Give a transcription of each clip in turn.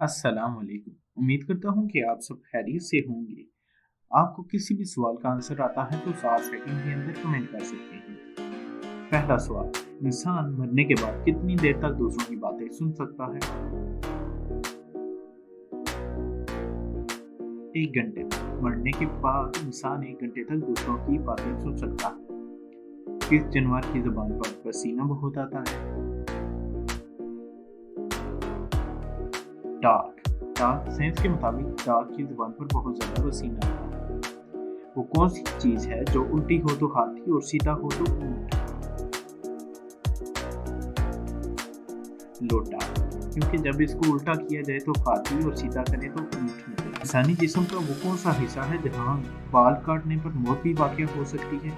अस्सलाम वालेकुम। उम्मीद करता हूँ कि आप सब खैरियत से होंगे। आपको किसी भी सवाल का आंसर आता है तो 7 सेकंड के अंदर कमेंट कर सकते हैं। पहला सवाल, इंसान मरने के बाद कितनी देर तक दूसरों की बातें सुन सकता है? 1 घंटे तक। मरने के बाद इंसान 1 घंटे तक दूसरों की बातें सुन सकता है। किस जानवर की जुबान पर पसीना बहुत आता है? डाक। डाक साइंस के मुताबिक डाक की जुबान पर बहुत ज्यादा पसीना आता है। वो कौन सी चीज है जो उल्टी हो तो हाथी और सीधा हो तो ऊंट? लोटा। क्योंकि जब इसको उल्टा किया जाए तो हाथी और सीधा करें तो ऊंट निकले। इंसानी जिस्म का वो कौन सा हिस्सा है जहाँ बाल काटने पर मौत भी वाक़या हो सकती है?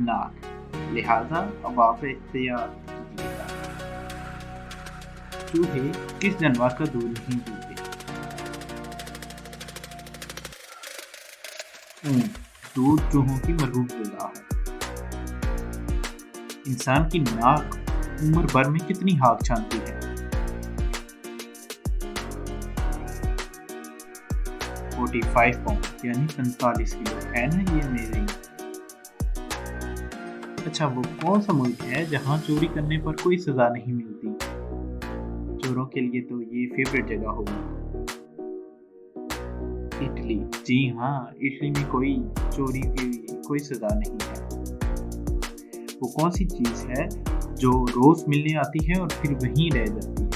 नाक। लिहाजा अब आप एहतियात कीजिएगा। चूहे किस जानवर का दूध नहीं पीते? ऊंट। दूध चूहों की मरगूब ग़िज़ा है। इंसान की नाक उम्र भर में कितनी हाँक छानती है? 45 पाउंड यानी 45 किलो। है ना ये अमेजिंग। अच्छा, वो कौन सा मुल्क है जहाँ चोरी करने पर कोई सजा नहीं मिलती? चोरों के लिए तो ये फेवरेट जगह होगी। इटली। जी हाँ, इटली में कोई चोरी की कोई सजा नहीं है। वो कौन सी चीज है जो रोज मिलने आती है और फिर वहीं रह जाती है?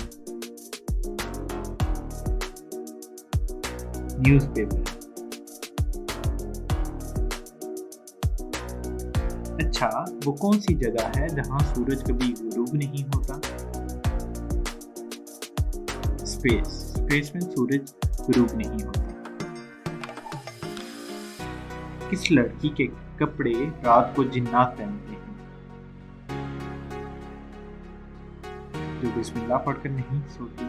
न्यूज़पेपर। अच्छा, वो कौन सी जगह है जहाँ सूरज कभी गुरूब नहीं होता? स्पेस। स्पेस में सूरज गुरूब नहीं होता। किस लड़की के कपड़े रात को जिन्नात पहनते हैं? जो बिस्मिल्लाह पढ़कर नहीं सोती।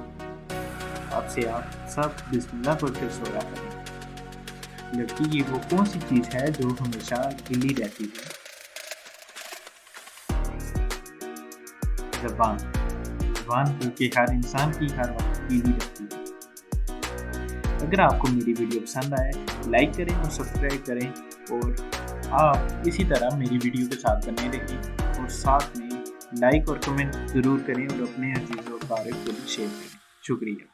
आपसे आप सब बिस्मिल्लाह पढ़कर सोया करें। लड़की की वो कौन सी चीज है जो हमेशा गीली रहती है? ज़बान। ज़बान क्योंकि हर इंसान की हर वक्त गीली रहती है। अगर आपको मेरी वीडियो पसंद आए लाइक करें और सब्सक्राइब करें और आप इसी तरह मेरी वीडियो के साथ बने रहें और साथ में लाइक और कमेंट ज़रूर करें और अपने अजीज़ों और क़ारिब को भी शेयर करें। शुक्रिया।